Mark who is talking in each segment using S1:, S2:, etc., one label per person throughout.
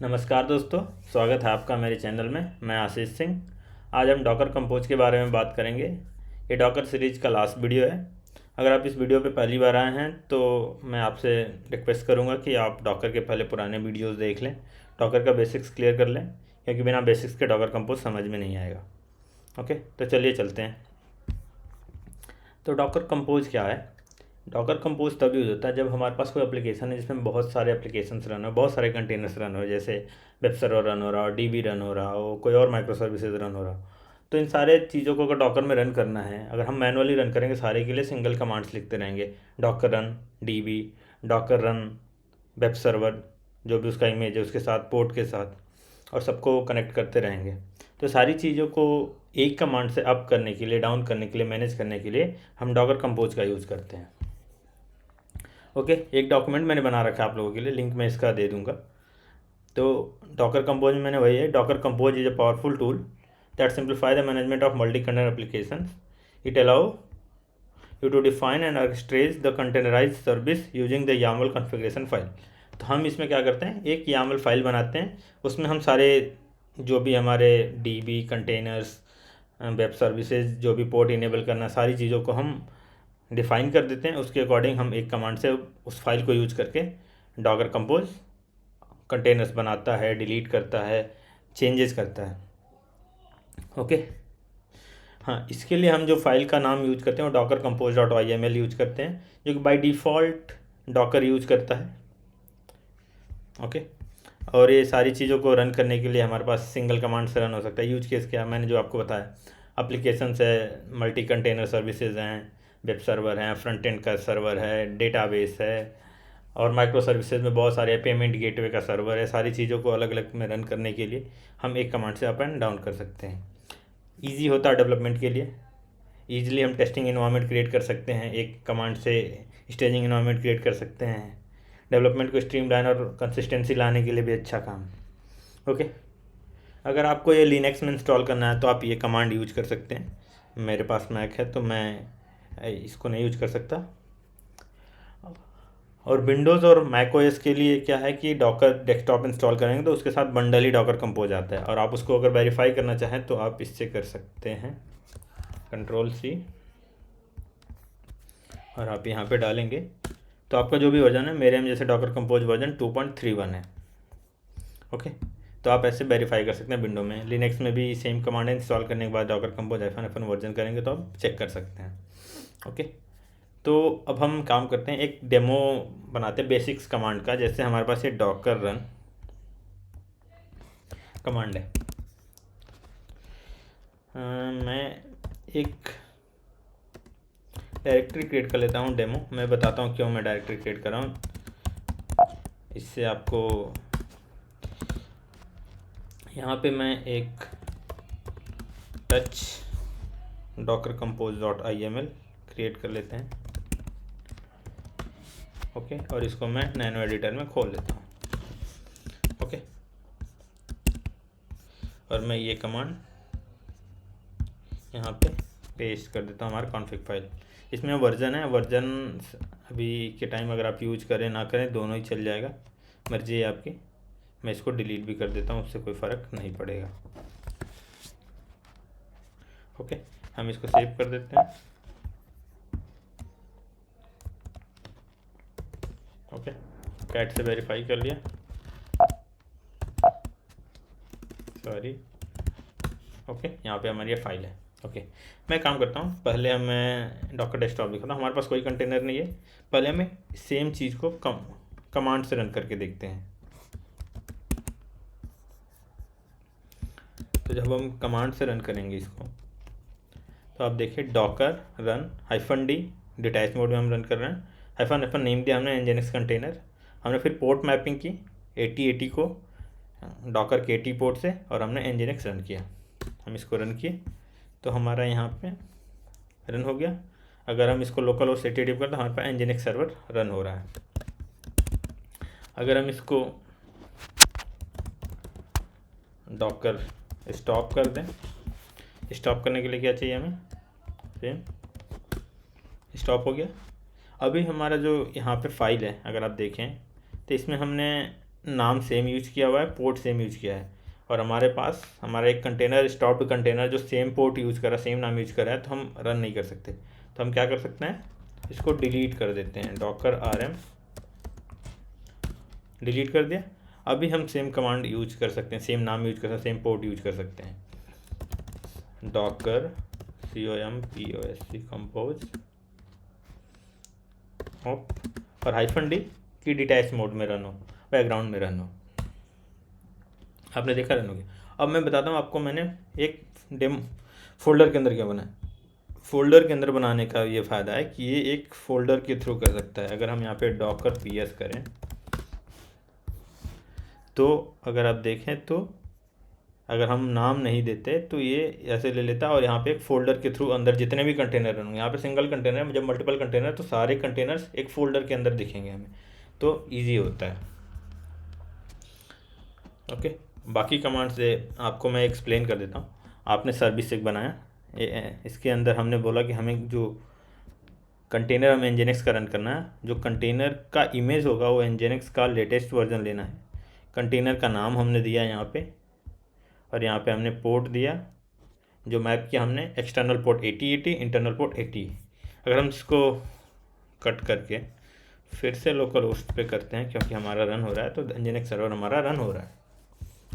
S1: नमस्कार दोस्तों, स्वागत है आपका मेरे चैनल में। मैं आशीष सिंह। आज हम डॉकर कंपोज के बारे में बात करेंगे। ये डॉकर सीरीज का लास्ट वीडियो है। अगर आप इस वीडियो पे पहली बार आए हैं तो मैं आपसे रिक्वेस्ट करूंगा कि आप डॉकर के पहले पुराने वीडियोस देख लें, डॉकर का बेसिक्स क्लियर कर लें, क्योंकि बिना बेसिक्स के डॉकर कंपोज समझ में नहीं आएगा। ओके, तो चलिए चलते हैं। तो डॉकर कंपोज क्या है? डॉकर कंपोज तब यूज़ होता है जब हमारे पास कोई एप्लीकेशन है जिसमें बहुत सारे एप्लीकेशंस रन हो, बहुत सारे कंटेनर्स रन हो, जैसे वेब सर्वर रन हो रहा हो, डीबी रन हो रहा हो, कोई और माइक्रो सर्विसेज रन हो रहा हो। तो इन सारे चीज़ों को अगर डॉकर में रन करना है, अगर हम मैनुअली रन करेंगे सारे के लिए सिंगल कमांड्स लिखते रहेंगे, Docker run dB, Docker run web server, जो भी उसका इमेज है उसके साथ, पोर्ट के साथ, और सबको कनेक्ट करते रहेंगे। तो सारी चीज़ों को एक कमांड से अप करने के लिए, डाउन करने के लिए, मैनेज करने के लिए हम डॉकर कंपोज का यूज़ करते हैं। ओके, एक डॉक्यूमेंट मैंने बना रखा है आप लोगों के लिए, लिंक मैं इसका दे दूंगा। तो डॉकर कंपोज में मैंने वही है, docker compose is a powerful tool that simplify the management of multi container application. It allow you to define and orchestrate the containerize service using the YAML configuration file. तो हम इसमें क्या करते हैं, एक YAML फाइल बनाते हैं, उसमें हम सारे जो भी हमारे DB कंटेनर्स, वेब सर्विसेज, जो भी पोर्ट इनेबल करना, सारी चीज़ों को हम डिफ़ाइन कर देते हैं। उसके अकॉर्डिंग हम एक कमांड से उस फाइल को यूज करके डॉकर कंपोज कंटेनर्स बनाता है, डिलीट करता है, चेंजेस करता है। ओके, हाँ, इसके लिए हम जो फाइल का नाम यूज करते हैं वो डॉकर कंपोज .yml यूज करते हैं, जो कि बाय डिफ़ॉल्ट डॉकर यूज करता है। ओके, और ये सारी चीज़ों को रन करने के लिए हमारे पास सिंगल कमांड से रन हो सकता है। यूज केस क्या, मैंने जो आपको बताया, अप्लीकेशंस है, मल्टी कंटेनर सर्विसेज हैं, वेब सर्वर हैं, फ्रंट एंड का सर्वर है, डेटाबेस है, और माइक्रो सर्विसेज में बहुत सारे, पेमेंट गेटवे का सर्वर है। सारी चीज़ों को अलग अलग में रन करने के लिए हम एक कमांड से अप एंड डाउन कर सकते हैं। ईजी होता है डेवलपमेंट के लिए। ईजिली हम टेस्टिंग इन्वायरमेंट क्रिएट कर सकते हैं, एक कमांड से स्टेजिंग इन्वायरमेंट क्रिएट कर सकते हैं। डेवलपमेंट को स्ट्रीमलाइन और कंसिस्टेंसी लाने के लिए भी अच्छा काम। ओके, अगर आपको ये लिनक्स में इंस्टॉल करना है तो आप ये कमांड यूज कर सकते हैं। मेरे पास मैक है तो मैं इसको नहीं यूज कर सकता। और विंडोज़ और मैक ओएस के लिए क्या है कि डॉकर डेस्कटॉप इंस्टॉल करेंगे तो उसके साथ बंडल ही डॉकर कंपोज आता है, और आप उसको अगर वेरीफाई करना चाहें तो आप इससे कर सकते हैं, Ctrl+C, और आप यहाँ पे डालेंगे तो आपका जो भी वर्जन है, मेरे में जैसे डॉकर कंपोज वर्जन 2.31 है। ओके, तो आप ऐसे वेरीफाई कर सकते हैं। विंडो में, लिनक्स में भी सेम कमांड है, इंस्टॉल करने के बाद डॉकर कंपोज -FN वर्जन करेंगे तो आप चेक कर सकते हैं। ओके, तो अब हम काम करते हैं, एक डेमो बनाते हैं बेसिक्स कमांड का। जैसे हमारे पास ये डॉकर रन कमांड है, मैं एक डायरेक्टरी क्रिएट कर लेता हूँ डेमो। मैं बताता हूँ क्यों मैं डायरेक्टरी क्रिएट कर रहा हूँ, इससे आपको। यहाँ पे मैं एक touch Docker compose .iml create कर लेते हैं। ओके, और इसको मैं नैनो एडिटर में खोल लेता हूँ। ओके, और मैं ये कमांड यहाँ पे पेस्ट कर देता हूँ, हमारा कॉन्फ़िग फाइल। इसमें वर्जन है, वर्जन अभी के टाइम अगर आप यूज करें ना करें दोनों ही चल जाएगा, मर्जी है आपकी। मैं इसको डिलीट भी कर देता हूँ, उससे कोई फ़र्क नहीं पड़ेगा। ओके, हम इसको सेव कर देते हैं। ओके, कैट से वेरीफाई कर लिया, सॉरी। ओके, यहाँ पे हमारी ये फाइल है। ओके, मैं काम करता हूँ, पहले हमें डॉकर डेस्कटॉप लिखा था, हमारे पास कोई कंटेनर नहीं है। पहले हमें सेम चीज़ को कमांड से रन करके देखते हैं। तो जब हम कमांड से रन करेंगे इसको, तो आप देखिए Docker run -D, detach mode में हम रन कर रहे हैं। -FN नेम दिया हमने nginx कंटेनर। हमने फिर पोर्ट मैपिंग की 8080 को डॉकर के 80 पोर्ट से, और हमने nginx रन किया। हम इसको रन किए तो हमारा यहाँ पे रन हो गया। अगर हम इसको लोकल होस्ट 8080 करते तो हमारे पास nginx सर्वर रन हो रहा है। अगर हम इसको डॉकर स्टॉप कर दें, स्टॉप करने के लिए क्या चाहिए हमें, सेम स्टॉप हो गया। अभी हमारा जो यहाँ पे फाइल है, अगर आप देखें तो इसमें हमने नाम सेम यूज किया हुआ है, पोर्ट सेम यूज किया है, और हमारे पास हमारा एक कंटेनर स्टॉप्ड कंटेनर जो सेम पोर्ट यूज कर रहा है, सेम नाम यूज कर रहा है, तो हम रन नहीं कर सकते। तो हम क्या कर सकते हैं, इसको डिलीट कर देते हैं, डॉकर rm डिलीट कर दिया। अभी हम सेम कमांड यूज कर सकते हैं, सेम नाम यूज कर सकते हैं, सेम पोर्ट यूज कर सकते हैं, डॉकर COMPOSC कंपोज और -d की डिटैच मोड में रन हो, बैकग्राउंड में रन हो। आपने देखा रन हो गया। अब मैं बताता हूँ आपको मैंने एक डेम फोल्डर के अंदर क्या बनाया। फोल्डर के अंदर बनाने का ये फ़ायदा है कि ये एक फ़ोल्डर के थ्रू कर सकता है। अगर हम यहाँ पे डॉकर PS करें तो अगर आप देखें तो अगर हम नाम नहीं देते तो ये ऐसे ले लेता है और यहाँ पे एक फ़ोल्डर के थ्रू अंदर जितने भी कंटेनर होंगे, यहाँ पे सिंगल कंटेनर, जब मल्टीपल कंटेनर तो सारे कंटेनर्स एक फ़ोल्डर के अंदर दिखेंगे हमें, तो ईजी होता है। ओके, बाकी कमांड्स से आपको मैं एक्सप्लेन कर देता हूँ। आपने सर्विस एक बनाया, इसके अंदर हमने बोला कि हमें जो कंटेनर हमें nginx का रन करना है, जो कंटेनर का इमेज होगा वो nginx का लेटेस्ट वर्जन लेना है। कंटेनर का नाम हमने दिया यहाँ पे, और यहाँ पे हमने पोर्ट दिया, जो मैप किया हमने एक्सटर्नल पोर्ट 8080, इंटरनल पोर्ट 80। अगर हम इसको कट करके फिर से लोकल होस्ट पे करते हैं, क्योंकि हमारा रन हो रहा है, तो nginx सर्वर हमारा रन हो रहा है।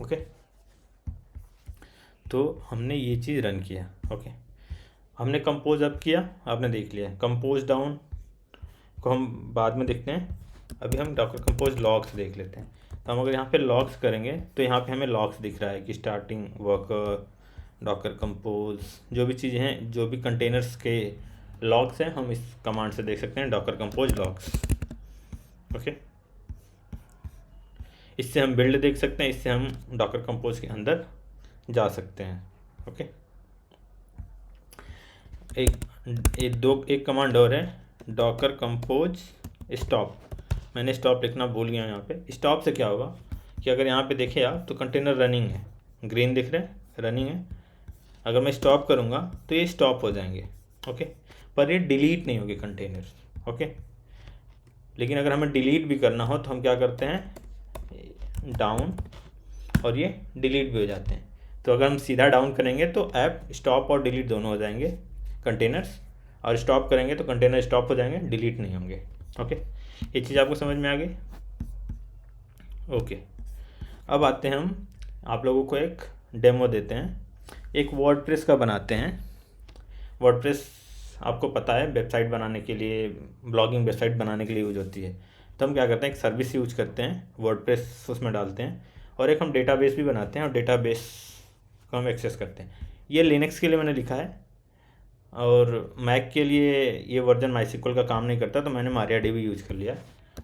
S1: ओके, तो हमने ये चीज़ रन किया। ओके, हमने कंपोज अप किया, आपने देख लिया। कंपोज डाउन को हम बाद में देखते हैं, अभी हम डॉकर कंपोज लॉग्स देख लेते हैं। तो हम अगर यहाँ पे लॉग्स करेंगे तो यहाँ पे हमें लॉग्स दिख रहा है कि स्टार्टिंग वर्कर, डॉकर कंपोज, जो भी चीज़ें हैं, जो भी कंटेनर्स के लॉग्स हैं, हम इस कमांड से देख सकते हैं, डॉकर कंपोज लॉग्स। ओके, इससे हम बिल्ड देख सकते हैं, इससे हम डॉकर कंपोज के अंदर जा सकते हैं। ओके, एक कमांड और है, डॉकर कंपोज स्टॉप। मैंने स्टॉप लिखना भूल गया यहाँ पे। स्टॉप से क्या होगा कि अगर यहाँ पे देखे आप तो कंटेनर रनिंग है, ग्रीन दिख रहे हैं, रनिंग है। अगर मैं स्टॉप करूँगा तो ये स्टॉप हो जाएंगे। ओके, पर ये डिलीट नहीं होगी कंटेनर्स। ओके, लेकिन अगर हमें डिलीट भी करना हो तो हम क्या करते हैं, डाउन, और ये डिलीट भी हो जाते हैं। तो अगर हम सीधा डाउन करेंगे तो ऐप स्टॉप और डिलीट दोनों हो जाएंगे कंटेनर्स, और स्टॉप करेंगे तो कंटेनर स्टॉप हो जाएंगे, डिलीट नहीं होंगे। ओके, ये चीज़ आपको समझ में आ गई। ओके, अब आते हैं, हम आप लोगों को एक डेमो देते हैं, एक वर्डप्रेस का बनाते हैं। वर्डप्रेस आपको पता है वेबसाइट बनाने के लिए, ब्लॉगिंग वेबसाइट बनाने के लिए यूज होती है। तो हम क्या करते हैं, एक सर्विस यूज करते हैं, वर्डप्रेस उसमें डालते हैं, और एक हम डेटाबेस भी बनाते हैं, और डेटाबेस को हम एक्सेस करते हैं। ये लिनक्स के लिए मैंने लिखा है, और मैक के लिए ये वर्जन माईसीक्वल का काम नहीं करता, तो मैंने MariaDB यूज कर लिया।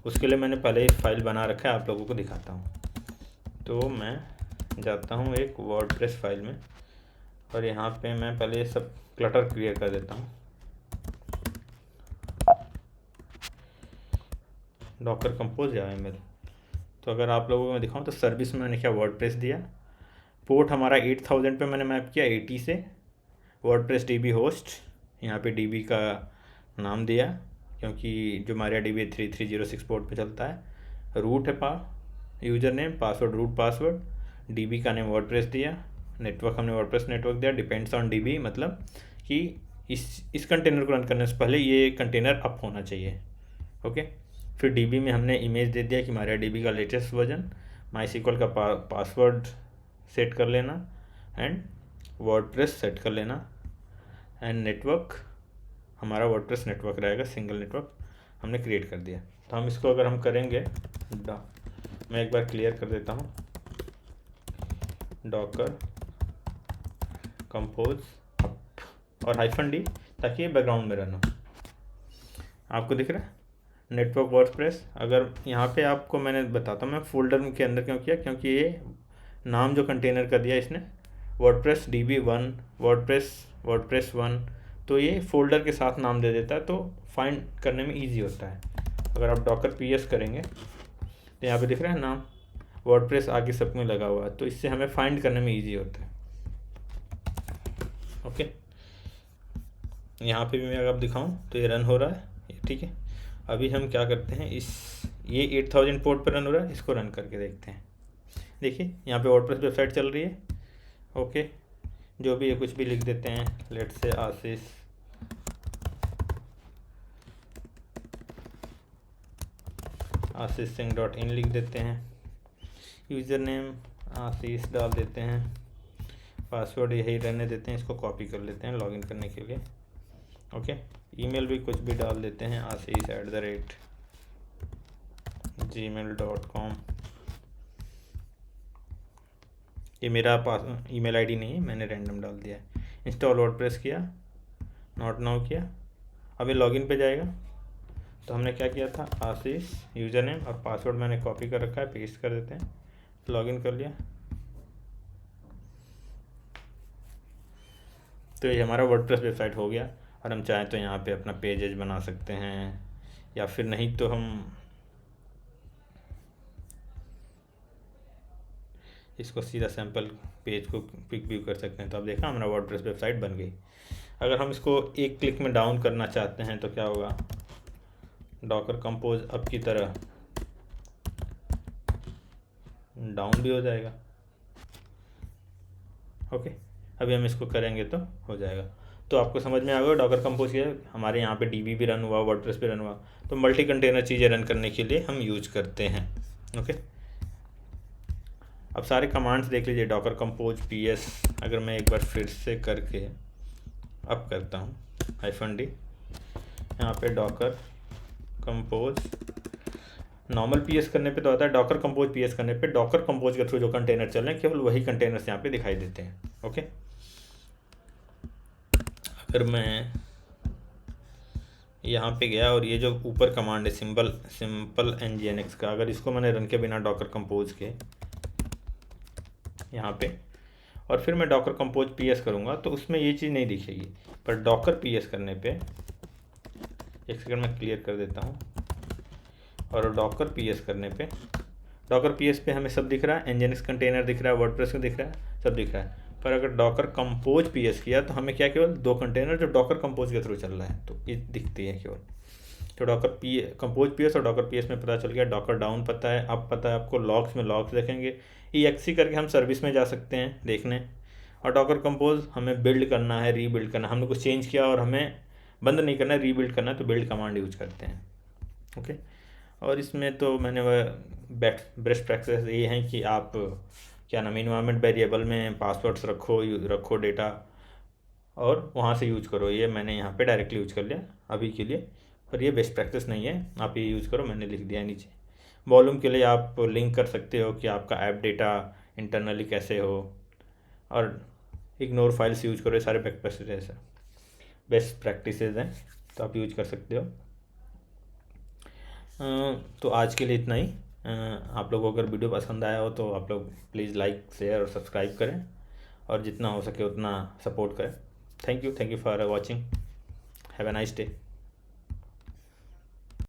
S1: उसके लिए मैंने पहले ही फाइल बना रखा है, आप लोगों को दिखाता हूँ। तो मैं जाता हूँ एक वर्डप्रेस फाइल में, और यहाँ पे मैं पहले सब क्लटर क्लियर कर देता हूँ। डॉकर कंपोज आया है मेरे। तो अगर आप लोगों को मैं दिखाऊँ तो सर्विस में मैंने क्या वर्डप्रेस दिया, पोर्ट हमारा 8000 पे मैंने मैप किया 80 से, वर्डप्रेस DB होस्ट, यहाँ पे DB का नाम दिया क्योंकि जो MariaDB 3306 पोर्ट पे चलता है। रूट है user name, password root password, DB का नेम वर्डप्रेस दिया, नेटवर्क हमने वर्डप्रेस नेटवर्क दिया, डिपेंड्स ऑन DB, मतलब कि इस कंटेनर को रन करने से पहले ये कंटेनर अप होना चाहिए। ओके, फिर DB में हमने इमेज दे दिया कि MariaDB का लेटेस्ट वर्जन, माईसीक्वल का पासवर्ड सेट कर लेना, एंड वर्डप्रेस सेट कर लेना, एंड नेटवर्क हमारा वर्डप्रेस नेटवर्क रहेगा, सिंगल नेटवर्क हमने क्रिएट कर दिया। तो हम इसको अगर हम करेंगे, मैं एक बार क्लियर कर देता हूँ, डॉकर कंपोज अप और -d, ताकि ये बैकग्राउंड में रन हो। आपको दिख रहा है नेटवर्क वर्डप्रेस। अगर यहाँ पे आपको मैंने बताता हूँ, मैं फोल्डर के अंदर क्यों किया, क्योंकि ये नाम जो कंटेनर का दिया इसने वर्डप्रेस DB1, वर्डप्रेस 1, तो ये फोल्डर के साथ नाम दे देता है, तो फाइंड करने में इजी होता है। अगर आप डॉकर PS करेंगे तो यहाँ पे दिख रहा है नाम, वर्डप्रेस आगे सब में लगा हुआ है, तो इससे हमें फाइंड करने में इजी होता है। ओके, यहाँ पे भी मैं अगर आप दिखाऊँ तो ये रन हो रहा है, ठीक है। अभी हम क्या करते हैं, ये 8000 पोर्ट पर रन हो रहा है, इसको रन करके देखते हैं। देखिए यहाँ पे वर्डप्रेस वेबसाइट चल रही है। ओके, जो भी है कुछ भी लिख देते हैं, लेट्स से ASISSingh.in लिख देते हैं। यूज़र नेम आशीष डाल देते हैं, पासवर्ड यही रहने देते हैं, इसको कॉपी कर लेते हैं लॉगिन करने के लिए। ओके, ईमेल भी कुछ भी डाल देते हैं, asis@gmail.com। ये मेरा ईमेल आईडी नहीं है, मैंने रैंडम डाल दिया है। इंस्टॉल वर्डप्रेस किया, नॉट नाउ किया। अब ये लॉगिन पे जाएगा। तो हमने क्या किया था, आशीष यूज़र नेम और पासवर्ड मैंने कॉपी कर रखा है, पेस्ट कर देते हैं। लॉगिन कर लिया। तो ये हमारा वर्डप्रेस वेबसाइट हो गया। और हम चाहें तो यहाँ पे अपना पेजेज बना सकते हैं, या फिर नहीं तो हम इसको सीधा सैम्पल पेज को क्विक व्यू कर सकते हैं। तो अब देखा हमारा वर्डप्रेस वेबसाइट बन गई। अगर हम इसको एक क्लिक में डाउन करना चाहते हैं तो क्या होगा, डॉकर कंपोज अब की तरह डाउन भी हो जाएगा। ओके, अभी हम इसको करेंगे तो हो जाएगा। तो आपको समझ में आ गया डॉकर कंपोज किया। हमारे यहाँ पे डीबी भी रन हुआ, वर्डप्रेस भी रन हुआ। तो मल्टी कंटेनर चीज़ें रन करने के लिए हम यूज करते हैं। ओके, अब सारे कमांड्स देख लीजिए। डॉकर कंपोज PS, अगर मैं एक बार फिर से करके अब करता हूँ -d, यहाँ पे डॉकर कंपोज नॉर्मल PS करने पे तो आता है, डॉकर कंपोज PS करने पे डॉकर कंपोज के थ्रू जो कंटेनर चल रहे हैं केवल वही कंटेनर्स यहाँ पे दिखाई देते हैं। ओके, अगर मैं यहाँ पे गया और ये जो ऊपर कमांड है सिंपल nginx का, अगर इसको मैंने रन के बिना डॉकर कंपोज के यहाँ पे, और फिर मैं डॉकर कंपोज PS करूँगा तो उसमें ये चीज़ नहीं दिखेगी। पर डॉकर PS करने पे, एक सेकंड में क्लियर कर देता हूँ, और डॉकर PS करने पे, डॉकर PS पे हमें सब दिख रहा है, nginx कंटेनर दिख रहा है, वर्डप्रेस में दिख रहा है, सब दिख रहा है। पर अगर डॉकर कंपोज PS किया तो हमें क्या, केवल 2 कंटेनर जो डॉकर कंपोज के थ्रू चल रहा है तो ये दिखती है केवल। तो डॉकर कंपोज PS और डॉकर PS में पता चल गया। डॉकर डाउन पता है, अब पता है आपको लॉग्स में लॉग्स देखेंगे। exe करके हम सर्विस में जा सकते हैं देखने। और डॉकर कंपोज हमें बिल्ड करना है, रीबिल्ड करना, हमने कुछ चेंज किया और हमें बंद नहीं करना है, रीबिल्ड करना है, तो बिल्ड कमांड यूज करते हैं। ओके, और इसमें तो मैंने वह बेस्ट प्रैक्टिस ये हैं कि आप क्या नाम, इन्वायरमेंट वेरिएबल में पासवर्ड्स रखो डेटा, और वहाँ से यूज करो। ये मैंने यहाँ पे डायरेक्टली यूज कर लिया अभी के लिए, पर ये बेस्ट प्रैक्टिस नहीं है, आप ये यूज़ करो, मैंने लिख दिया नीचे। वॉल्यूम के लिए आप लिंक कर सकते हो कि आपका ऐप डेटा इंटरनली कैसे हो, और इग्नोर फाइल्स यूज करो। ये सारे बेस्ट प्रैक्टिसेस हैं, तो आप यूज कर सकते हो। तो आज के लिए इतना ही। आप लोगों को अगर वीडियो पसंद आया हो तो आप लोग प्लीज़ लाइक, शेयर और सब्सक्राइब करें, और जितना हो सके उतना सपोर्ट करें। Thank you for watching. Have a nice day.